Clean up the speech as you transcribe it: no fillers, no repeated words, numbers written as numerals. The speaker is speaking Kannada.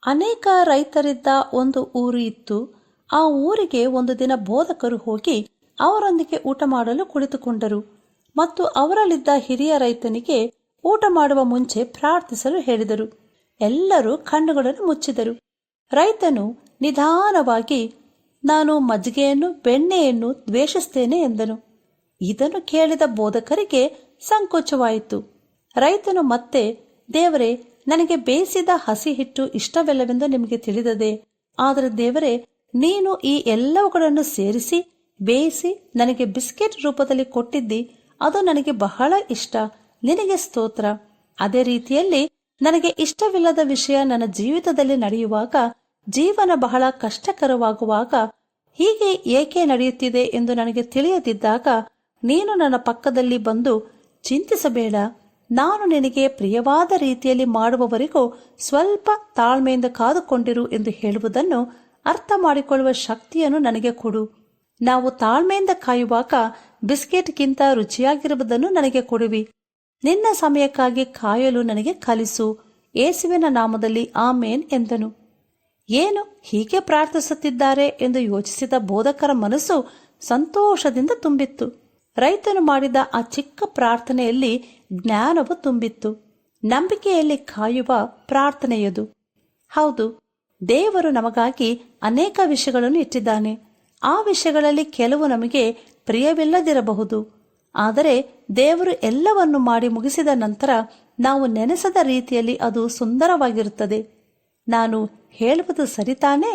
ಅನೇಕ ರೈತರಿದ್ದ ಒಂದು ಊರು ಇತ್ತು. ಆ ಊರಿಗೆ ಒಂದು ದಿನ ಬೋಧಕರು ಹೋಗಿ ಅವರೊಂದಿಗೆ ಊಟ ಮಾಡಲು ಕುಳಿತುಕೊಂಡರು ಮತ್ತು ಅವರಲ್ಲಿದ್ದ ಹಿರಿಯ ರೈತನಿಗೆ ಊಟ ಮಾಡುವ ಮುಂಚೆ ಪ್ರಾರ್ಥಿಸಲು ಹೇಳಿದರು. ಎಲ್ಲರೂ ಕಣ್ಣುಗಳನ್ನು ಮುಚ್ಚಿದರು. ರೈತನು ನಿಧಾನವಾಗಿ, ನಾನು ಮಜ್ಜಿಗೆಯನ್ನು ಬೆಣ್ಣೆಯನ್ನು ದ್ವೇಷಿಸ್ತೇನೆ ಎಂದನು. ಇದನ್ನು ಕೇಳಿದ ಬೋಧಕರಿಗೆ ಸಂಕೋಚವಾಯಿತು. ರೈತನು ಮತ್ತೆ, ದೇವರೇ, ನನಗೆ ಬೇಯಿಸಿದ ಹಸಿ ಹಿಟ್ಟು ಇಷ್ಟವಿಲ್ಲವೆಂದು ನಿಮಗೆ ತಿಳಿದದೆ. ಆದರೆ ದೇವರೇ, ನೀನು ಈ ಎಲ್ಲವುಗಳನ್ನು ಸೇರಿಸಿ ಬೇಯಿಸಿ ನನಗೆ ಬಿಸ್ಕೆಟ್ ರೂಪದಲ್ಲಿ ಕೊಟ್ಟಿದ್ದಿ. ಅದು ನನಗೆ ಬಹಳ ಇಷ್ಟ. ನಿನಗೆ ಸ್ತೋತ್ರ. ಅದೇ ರೀತಿಯಲ್ಲಿ ನನಗೆ ಇಷ್ಟವಿಲ್ಲದ ವಿಷಯ ನನ್ನ ಜೀವಿತದಲ್ಲಿ ನಡೆಯುವಾಗ, ಜೀವನ ಬಹಳ ಕಷ್ಟಕರವಾಗುವಾಗ ಹೀಗೆ ಏಕೆ ನಡೆಯುತ್ತಿದೆ ಎಂದು ನನಗೆ ತಿಳಿಯದಿದ್ದಾಗ ನೀನು ನನ್ನ ಪಕ್ಕದಲ್ಲಿ ಬಂದು, ಚಿಂತಿಸಬೇಡ, ನಾನು ನಿನಗೆ ಪ್ರಿಯವಾದ ರೀತಿಯಲ್ಲಿ ಮಾಡುವವರೆಗೂ ಸ್ವಲ್ಪ ತಾಳ್ಮೆಯಿಂದ ಕಾದುಕೊಂಡಿರು ಎಂದು ಹೇಳುವುದನ್ನು ಅರ್ಥ ಮಾಡಿಕೊಳ್ಳುವ ಶಕ್ತಿಯನ್ನು ನನಗೆ ಕೊಡು. ನಾವು ತಾಳ್ಮೆಯಿಂದ ಕಾಯುವಾಗ ಬಿಸ್ಕೆಟ್ಗಿಂತ ರುಚಿಯಾಗಿರುವುದನ್ನು ನನಗೆ ಕೊಡುವಿ. ನಿನ್ನ ಸಮಯಕ್ಕಾಗಿ ಕಾಯಲು ನನಗೆ ಕಲಿಸು. ಯೇಸುವಿನ ನಾಮದಲ್ಲಿ ಆಮೇನ್ ಎಂದನು. ಏನು ಹೀಗೆ ಪ್ರಾರ್ಥಿಸುತ್ತಿದ್ದಾರೆ ಎಂದು ಯೋಚಿಸಿದ ಬೋಧಕರ ಮನಸ್ಸು ಸಂತೋಷದಿಂದ ತುಂಬಿತ್ತು. ರೈತನು ಮಾಡಿದ ಆ ಚಿಕ್ಕ ಪ್ರಾರ್ಥನೆಯಲ್ಲಿ ಜ್ಞಾನವು ತುಂಬಿತ್ತು. ನಂಬಿಕೆಯಲ್ಲಿ ಕಾಯುವ ಪ್ರಾರ್ಥನೆಯದು. ಹೌದು, ದೇವರು ನಮಗಾಗಿ ಅನೇಕ ವಿಷಯಗಳನ್ನು ಇಟ್ಟಿದ್ದಾನೆ. ಆ ವಿಷಯಗಳಲ್ಲಿ ಕೆಲವು ನಮಗೆ ಪ್ರಿಯವಿಲ್ಲದಿರಬಹುದು. ಆದರೆ ದೇವರು ಎಲ್ಲವನ್ನು ಮಾಡಿ ಮುಗಿಸಿದ ನಂತರ ನಾವು ನೆನೆಸದ ರೀತಿಯಲ್ಲಿ ಅದು ಸುಂದರವಾಗಿರುತ್ತದೆ. ನಾನು ಹೇಳುವುದು ಸರಿತಾನೇ?